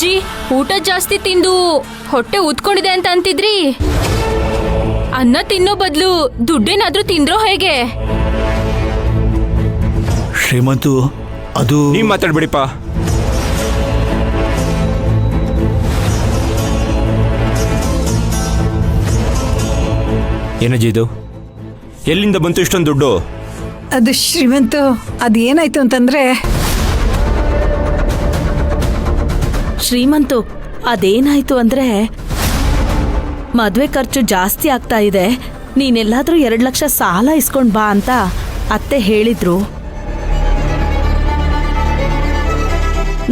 ಅಜ್ಜಿ ಊಟ ಜಾಸ್ತಿ ತಿಂದು ಹೊಟ್ಟೆ ಊದ್ಕೊಂಡಿದೆ ಅಂತ ಅಂತಿದ್ರಿ. ಅನ್ನ ತಿನ್ನೋ ಬದಲು ದುಡ್ಡೇನಾದ್ರೂ ತಿಂದ್ರೋ ಹೇಗೆ? ಶ್ರೀಮಂತು, ಅದು ನೀವ್ ಮಾತಾಡ್ಬಿಡಿಪ್ಪ. ಏನಜ್ಜಿ ಇದು? ಎಲ್ಲಿಂದ ಬಂತು ಇಷ್ಟೊಂದು ದುಡ್ಡು? ಅದು ಶ್ರೀಮಂತು, ಅದೇನಾಯ್ತು ಅಂತಂದ್ರೆ ಶ್ರೀಮಂತು, ಅದೇನಾಯ್ತು ಅಂದ್ರೆ ಮದ್ವೆ ಖರ್ಚು ಜಾಸ್ತಿ ಆಗ್ತಾ ಇದೆ, ನೀನೆಲ್ಲಾದ್ರೂ 2 ಲಕ್ಷ ಸಾಲ ಇಸ್ಕೊಂಡ್ ಬಾ ಅಂತ ಅತ್ತೆ ಹೇಳಿದ್ರು.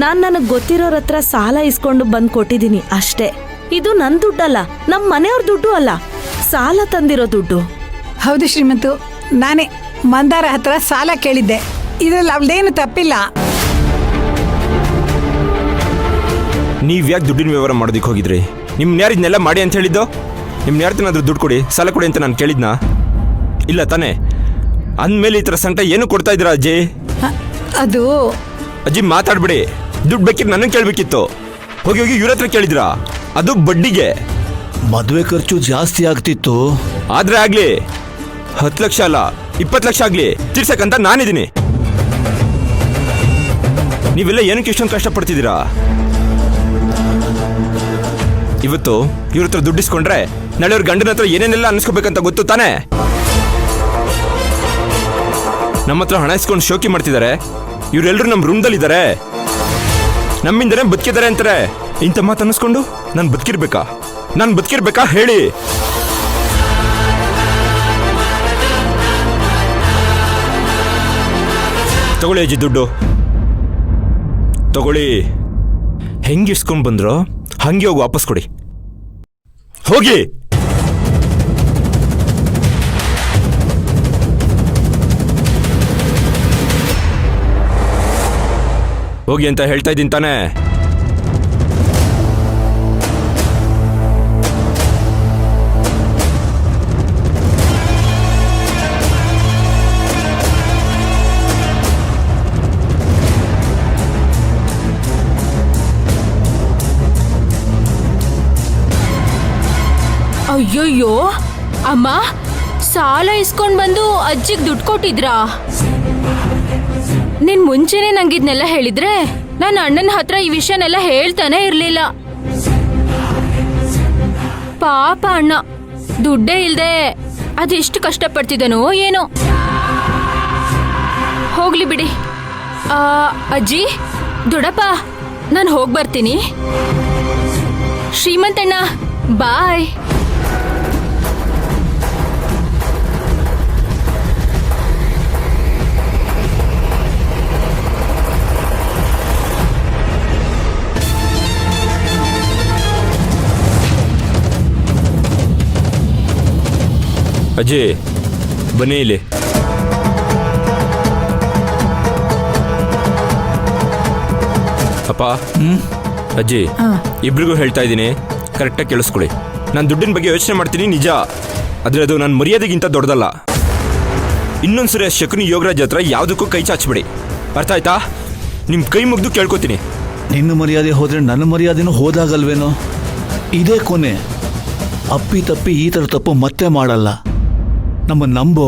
ನನಗ್ ಗೊತ್ತಿರೋರ ಹತ್ರ ಸಾಲ ಇಸ್ಕೊಂಡು ಬಂದ್ ಕೊಟ್ಟಿದ್ದೀನಿ ಅಷ್ಟೇ. ಇದು ನನ್ ದುಡ್ಡಲ್ಲ, ನಮ್ ಮನೆಯವ್ರ ದುಡ್ಡು ಅಲ್ಲ, ಸಾಲ ತಂದಿರೋ ದುಡ್ಡು. ಹೌದು ಶ್ರೀಮಂತು, ನಾನೇ ಮಂದಾರ ಹತ್ರ ಸಾಲ ಕೇಳಿದ್ದೆ. ಇದ್ರಲ್ಲಿ ಅವಳದೇನು ತಪ್ಪಿಲ್ಲ. ನೀವ್ ಯಾಕೆ ದುಡ್ಡಿನ ವ್ಯವಹಾರ ಮಾಡೋದಕ್ಕೆ ಹೋಗಿದ್ರಿ? ನಿಮ್ನ ಯಾರು ಇದನ್ನೆಲ್ಲ ಮಾಡಿ ಅಂತ ಹೇಳಿದ್ದು? ನಿಮ್ನ ಯಾರ್ತನಾದ್ರೂ ದುಡ್ಡು ಕೊಡಿ, ಸಾಲ ಕೊಡಿ ಅಂತ ನಾನು ಕೇಳಿದ್ನಾ? ಇಲ್ಲ ತಾನೇ? ಅಂದಮೇಲೆ ಈ ಥರ ಸಂಕಟ ಏನು ಕೊಡ್ತಾ ಇದ್ದೀರಾ ಅಜ್ಜಿ? ಅದು ಅಜ್ಜಿ ಮಾತಾಡ್ಬಿಡಿ. ದುಡ್ಡು ಬೇಕಿದ್ರೆ ನನಗೆ ಕೇಳಬೇಕಿತ್ತು. ಹೋಗಿ ಹೋಗಿ ಇವ್ರ ಹತ್ರ ಕೇಳಿದ್ರಾ? ಅದು ಬಡ್ಡಿಗೆ. ಮದುವೆ ಖರ್ಚು ಜಾಸ್ತಿ ಆಗ್ತಿತ್ತು. ಆದ್ರೆ ಆಗ್ಲಿ, 10 ಲಕ್ಷ ಅಲ್ಲ 20 ಲಕ್ಷ ಆಗ್ಲಿ ತೀರ್ಸಕ್ಕಂತ ನಾನಿದ್ದೀನಿ. ನೀವೆಲ್ಲ ಏನಕ್ಕೆ ಇಷ್ಟೊಂದು ಕಷ್ಟಪಡ್ತಿದ್ದೀರಾ? ಇವತ್ತು ಇವ್ರ ಹತ್ರ ದುಡ್ಡಿಸ್ಕೊಂಡ್ರೆ ನಾಳೆ ಅವ್ರ ಗಂಡನ ಹತ್ರ ಏನೇನೆಲ್ಲ ಅನ್ನಿಸ್ಕೋಬೇಕಂತ ಗೊತ್ತು ತಾನೇ? ನಮ್ಮ ಹತ್ರ ಹಣ ಇಸ್ಕೊಂಡು ಶೋಕಿ ಮಾಡ್ತಿದ್ದಾರೆ. ಇವರೆಲ್ಲರೂ ನಮ್ಮ ರೂಮ್ದಲ್ಲಿದ್ದಾರೆ, ನಮ್ಮಿಂದನೇ ಬದುಕಿದ್ದಾರೆ ಅಂತಾರೆ. ಇಂಥ ಮಾತು ಅನ್ನಿಸ್ಕೊಂಡು ನಾನು ಬದುಕಿರ್ಬೇಕಾ ಹೇಳಿ? ತಗೊಳ್ಳಿ ಅಜ್ಜಿ ದುಡ್ಡು ತಗೊಳ್ಳಿ. ಹೆಂಗೆ ಇಸ್ಕೊಂಡು ಬಂದ್ರೋ ಹಂಗೆ ಹೋಗಿ ವಾಪಸ್ ಕೊಡಿ. ಹೋಗಿ. ಹೋಗಿ ಅಂತ ಹೇಳ್ತಾ ಇದ್ದೀನಿ ತಾನೇ? ಅಯ್ಯೋಯ್ಯೋ ಅಮ್ಮ, ಸಾಲ ಇಸ್ಕೊಂಡ್ ಬಂದು ಅಜ್ಜಿಗೆ ದುಡ್ಡು ಕೊಟ್ಟಿದ್ರಾ? ನೀನ್ ಮುಂಚೆನೆ ನಂಗಿದ್ನೆಲ್ಲ ಹೇಳಿದ್ರೆ ನಾನು ಅಣ್ಣನ ಹತ್ರ ಈ ವಿಷಯನೆಲ್ಲ ಹೇಳ್ತಾನೆ ಇರ್ಲಿಲ್ಲ. ಪಾಪ ಅಣ್ಣ ದುಡ್ಡೇ ಇಲ್ದೆ ಅದೆಷ್ಟು ಕಷ್ಟಪಡ್ತಿದ್ದನೋ ಏನೋ. ಹೋಗ್ಲಿ ಬಿಡಿ. ಅಜ್ಜಿ ದೊಡ್ಡಪ್ಪ, ನಾನು ಹೋಗಿ ಬರ್ತೀನಿ. ಶ್ರೀಮಂತಣ್ಣ ಬಾಯ್. ಅಜ್ಜಿ ಬನ್ನಿ ಇಲ್ಲಿ. ಅಪ್ಪ, ಅಜ್ಜಿ ಇಬ್ರಿಗೂ ಹೇಳ್ತಾ ಇದ್ದೀನಿ, ಕರೆಕ್ಟಾಗಿ ಕೇಳಿಸ್ಕೊಳ್ಳಿ. ನಾನು ದುಡ್ಡಿನ ಬಗ್ಗೆ ಯೋಚನೆ ಮಾಡ್ತೀನಿ ನಿಜ, ಆದರೆ ಅದು ನನ್ನ ಮರ್ಯಾದೆಗಿಂತ ದೊಡ್ಡದಲ್ಲ. ಇನ್ನೊಂದ್ಸರಿ ಶಕುನಿ ಯೋಗರಾಜ್ ಹತ್ರ ಯಾವುದಕ್ಕೂ ಕೈ ಚಾಚಬೇಡಿ, ಅರ್ಥ ಆಯ್ತಾ? ನಿಮ್ಮ ಕೈ ಮುಗ್ದು ಕೇಳ್ಕೊತೀನಿ. ನಿನ್ನ ಮರ್ಯಾದೆ ಹೋದ್ರೆ ನನ್ನ ಮರ್ಯಾದೆನೂ ಹೋದಾಗಲ್ವೇನೋ? ಇದೇ ಕೊನೆ. ಅಪ್ಪಿ ತಪ್ಪಿ ಈ ಥರ ತಪ್ಪು ಮತ್ತೆ ಮಾಡಲ್ಲ. ನಮ್ಮ ನಂಬೋ.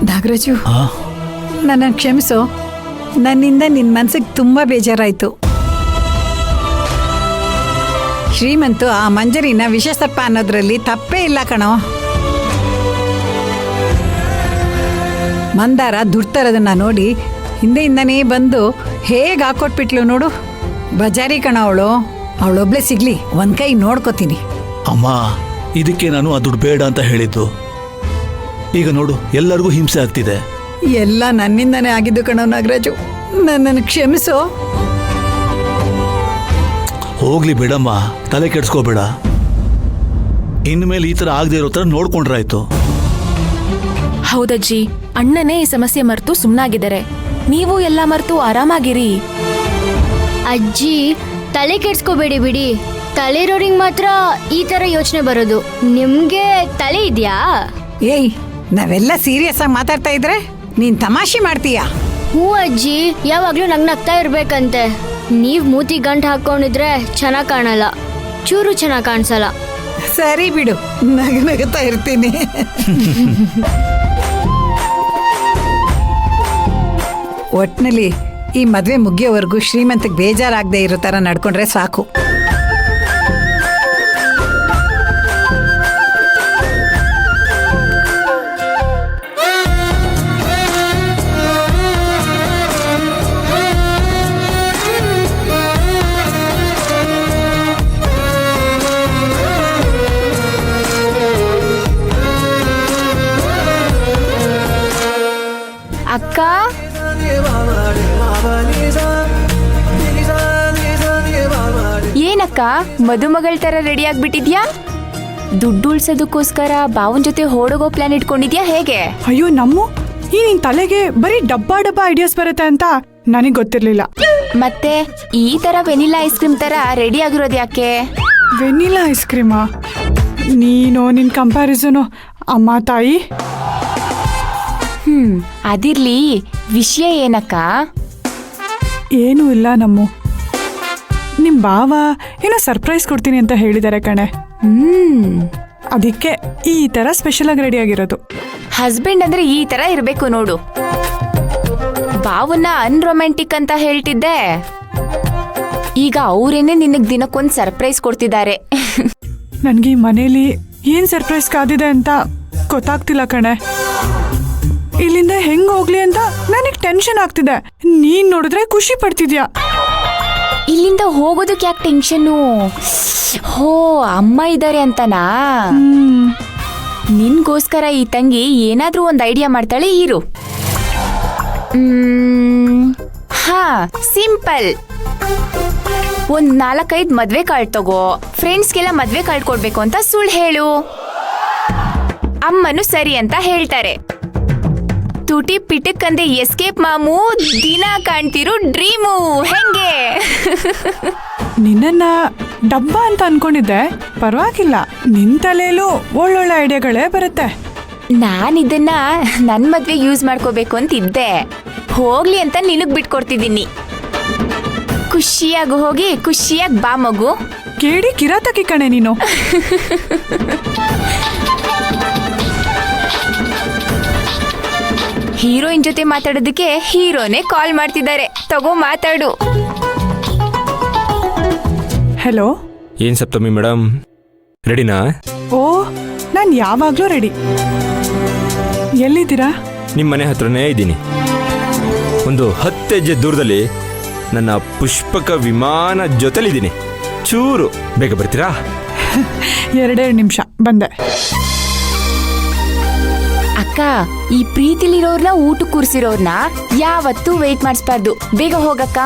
ನಾಗರಾಜು, ನನ್ನನ್ನು ಕ್ಷಮಿಸೋ. ನನ್ನಿಂದ ನಿನ್ನ ಮನಸ್ಸಿಗೆ ತುಂಬ ಬೇಜಾರಾಯಿತು. ಶ್ರೀಮಂತು ಆ ಮಂಜರಿನ ವಿಷಸರ್ಪ ಅನ್ನೋದ್ರಲ್ಲಿ ತಪ್ಪೇ ಇಲ್ಲ ಕಣೋ. ಮಂದಾರ ದುಡ್ತರದನ್ನ ನೋಡಿ ಹಿಂದೆಯಿಂದನೇ ಬಂದು ಹೇಗೆ ಹಾಕೊಟ್ಬಿಟ್ಲು ನೋಡು. ಬಜಾರಿ ಕಣ ಅವಳೊಬ್ಳೆ ಸಿಗ್ಲಿ, ಒಂದ್ ಕೈ ನೋಡ್ಕೋತೀನಿ. ಅಮ್ಮ, ಇದಕ್ಕೆ ನಾನು ಆ ದುಡ್ಡು ಬೇಡ ಅಂತ ಹೇಳಿದ್ದು. ಈಗ ನೋಡು, ಎಲ್ಲರಿಗೂ ಹಿಂಸೆ ಆಗ್ತಿದೆ. ಎಲ್ಲ ನನ್ನಿಂದನೇ ಆಗಿದ್ದು ಕಣೋ ನಾಗರಾಜು, ನನ್ನನ್ನು ಕ್ಷಮಿಸೋ. ಹೋಗ್ಲಿ ಬಿಡಮ್ಮ, ತಲೆ ಕೆಡ್ಸ್ಕೋಬೇಡ. ಇನ್ಮೇಲೆ ಈ ಥರ ಆಗದೆ ಇರೋ ಥರ ನೋಡ್ಕೊಂಡ್ರಾಯ್ತು. ಹೌದಜ್ಜಿ, ಅಣ್ಣನೇ ಈ ಸಮಸ್ಯೆ ಮರೆತು ಸುಮ್ಮನಾಗಿದ್ದಾರೆ. ನೀವು ಎಲ್ಲ ಮರೆತು ಆರಾಮಾಗಿರಿ. ಅಜ್ಜಿ ತಲೆ ಕೆಡ್ಸ್ಕೋಬೇಡಿ ಬಿಡಿ. ತಲೆ ಇರೋರಿಗೆ ಮಾತ್ರ ಈ ತರ ಯೋಚನೆ ಬರೋದು. ನಿಮ್ಗೆ ತಲೆ ಇದೆಯಾ? ಏಯ್, ನಾವೆಲ್ಲ ಸೀರಿಯಸ್ ಆಗಿ ಮಾತಾಡ್ತಾ ಇದ್ರೆ ನೀನ್ ತಮಾಷೆ ಮಾಡ್ತೀಯಾ? ಹ್ಞೂ ಅಜ್ಜಿ, ಯಾವಾಗ್ಲೂ ನಗ್ತಾ ಇರ್ಬೇಕಂತೆ. ನೀವ್ ಮೂತಿ ಗಂಟು ಹಾಕೊಂಡಿದ್ರೆ ಚೆನ್ನಾಗ್ ಕಾಣಲ್ಲ, ಚೂರು ಚೆನ್ನಾಗ್ ಕಾಣಿಸಲ್ಲ. ಸರಿ ಬಿಡು, ನಗ್ತಾ ಇರ್ತೀನಿ. ಒಟ್ನಲ್ಲಿ ಈ ಮದ್ವೆ ಮುಗಿಯೋವರೆಗೂ ಶ್ರೀಮಂತಕ್ಕೆ ಬೇಜಾರಾಗದೆ ಇರೋ ತರ ನಡ್ಕೊಂಡ್ರೆ ಸಾಕು. ಅಕ್ಕ, ಏನಕ್ಕ ಮದುಮಗಳ ತರ ರೆಡಿ ಆಗ್ಬಿಟ್ಟಿದ್ಯಾ? ದುಡ್ಡು ಉಳ್ಸೋದಕ್ಕೋಸ್ಕರ ಬಾವನ್ ಜೊತೆ ಹೊರಡೋಗೋ ಪ್ಲಾನ್ ಇಟ್ಕೊಂಡಿದ್ಯಾ ಹೇಗೆ? ಅಯ್ಯೋ ನಮ್ಮ ಈ ನಿನ್ ತಲೆಗೆ ಬರೀ ಡಬ್ಬಾ ಐಡಿಯಾಸ್ ಬರುತ್ತೆ ಅಂತ ನನಗ್ ಗೊತ್ತಿರ್ಲಿಲ್ಲ. ಮತ್ತೆ ಈ ತರ ವೆನಿಲಾ ಐಸ್ ಕ್ರೀಮ್ ತರ ರೆಡಿ ಆಗಿರೋದು ಯಾಕೆ? ವೆನಿಲಾ ಐಸ್ ಕ್ರೀಮಾ? ನೀನು ನಿನ್ ಕಂಪ್ಯಾರಿಸನು ಅಮ್ಮ ತಾಯಿ. ಅದಿರ್ಲಿ, ವಿಷಯ ಏನಕ್ಕ? ಏನೂ ಇಲ್ಲ ನಮ್ಮ. ನಿಮ್ ಬಾವ ಏನೋ ಸರ್ಪ್ರೈಸ್ ಕೊಡ್ತೀನಿ ಅಂತ ಹೇಳಿದಾರೆ ಕಣೆ. ಅದಕ್ಕೆ ಈ ತರ ಸ್ಪೆಷಲ್ ಆಗಿ ರೆಡಿ ಆಗಿರೋದು. ಹಸ್ಬೆಂಡ್ ಅಂದ್ರೆ ಈ ತರ ಇರ್ಬೇಕು ನೋಡು. ಬಾವನ್ನ ಅನ್ರೊಮ್ಯಾಂಟಿಕ್ ಅಂತ ಹೇಳ್ತಿದ್ದೆ, ಈಗ ಅವರೇನೆ ನಿನಗ್ ದಿನಕ್ಕೊಂದ್ ಸರ್ಪ್ರೈಸ್ ಕೊಡ್ತಿದ್ದಾರೆ. ನನ್ಗೆ ಈ ಮನೇಲಿ ಏನ್ ಸರ್ಪ್ರೈಸ್ ಕಾದಿದೆ ಅಂತ ಗೊತ್ತಾಗ್ತಿಲ್ಲ ಕಣೆ. ಇಲ್ಲಿಂದ ಹೆಂಗ್ ಹೋಗ್ಲಿ ಅಂತ ನನಗ್ ಟೆನ್ಷನ್ ಆಗ್ತಿದೆ. ನೀನ್ ನೋಡಿದ್ರೆ ಖುಷಿ ಪಡ್ತಿದ್ಯಾ. ಇಲ್ಲಿಂದ ಹೋಗೋದಕ್ಕೆ ಯಾಕೆ ಟೆನ್ಷನ್ನು? ಹೋ, ಅಮ್ಮ ಇದ್ದಾರೆ ಅಂತನಾ? ನಿನ್ಗೋಸ್ಕರ ಈ ತಂಗಿ ಏನಾದ್ರೂ ಒಂದ್ ಐಡಿಯಾ ಮಾಡ್ತಾಳೆ ಇರು. ಹಾ, ಸಿಂಪಲ್. ಒಂದ್ 4-5 ಮದ್ವೆ ಕಾರ್ಡ್ ತಗೋ, ಫ್ರೆಂಡ್ಸ್ಗೆಲ್ಲ ಮದ್ವೆ ಕಾರ್ಡ್ ಕೊಡ್ಬೇಕು ಅಂತ ಸುಳ್ಳು ಹೇಳು. ಅಮ್ಮನು ಸರಿ ಅಂತ ಹೇಳ್ತಾರೆ. ತುಟಿ ಪಿಟಕ್ಕಂದೆ ಎಸ್ಕೇಪ್ ಮಾಮು, ದಿನ ಕಾಣ್ತಿರು ಡ್ರೀಮು. ಹೆಂಗೆ? ನಿನ್ನ ಡಬ್ಬ ಅಂತ ಅನ್ಕೊಂಡಿದ್ದೆ, ಪರವಾಗಿಲ್ಲ. ನಿನ್ ತಲೆಯಲ್ಲೂ ಒಳ್ಳೊಳ್ಳೆ ಐಡಿಯಾಗಳೇ ಬರುತ್ತೆ. ನಾನಿದನ್ನ ನನ್ ಮದ್ವೆ ಯೂಸ್ ಮಾಡ್ಕೋಬೇಕು ಅಂತಿದ್ದೆ. ಹೋಗ್ಲಿ ಅಂತ ನಿನಗ್ ಬಿಟ್ಕೊಡ್ತಿದ್ದೀನಿ. ಖುಷಿಯಾಗಿ ಹೋಗಿ ಖುಷಿಯಾಗಿ ಬಾ ಮಗು. ಕೇಳಿ ಕಿರಾತಕಿ ಕಣೆ ನೀನು. ಹೀರೋಯಿನ್ ಜೊತೆ ಮಾತಾಡೋದಕ್ಕೆ ಹೀರೋನೇ ಕಾಲ್ ಮಾಡ್ತಿದ್ದಾರೆ. ತಗೋ ಮಾತಾಡು. ಹಲೋ. ಏನ್ ಸಪ್ತಮಿ ಮೇಡಮ್, ರೆಡಿನಾ? ಓ, ನಾನ್ ಯಾವಾಗ್ಲೂ ರೆಡಿ. ಎಲ್ಲಿದ್ದೀರಾ? ನಿಮ್ಮ ಮನೆ ಹತ್ರನೇ ಇದ್ದೀನಿ. ಒಂದು 10 ಹೆಜ್ಜೆ ದೂರದಲ್ಲಿ ನನ್ನ ಪುಷ್ಪಕ ವಿಮಾನ ಜೊತೆಲಿದ್ದೀನಿ. ಚೂರು ಬೇಗ ಬರ್ತೀರಾ? 2 ನಿಮಿಷ ಬಂದೆ. ಅಕ್ಕ, ಈ ಪ್ರೀತಿಲಿರೋರ್ನ ಊಟ ಕೂರ್ಸಿರೋರ್ನ ಯಾವತ್ತೂ ವೇಟ್ ಮಾಡಿಸ್ಬಾರ್ದು. ಬೇಗ ಹೋಗಕ್ಕ.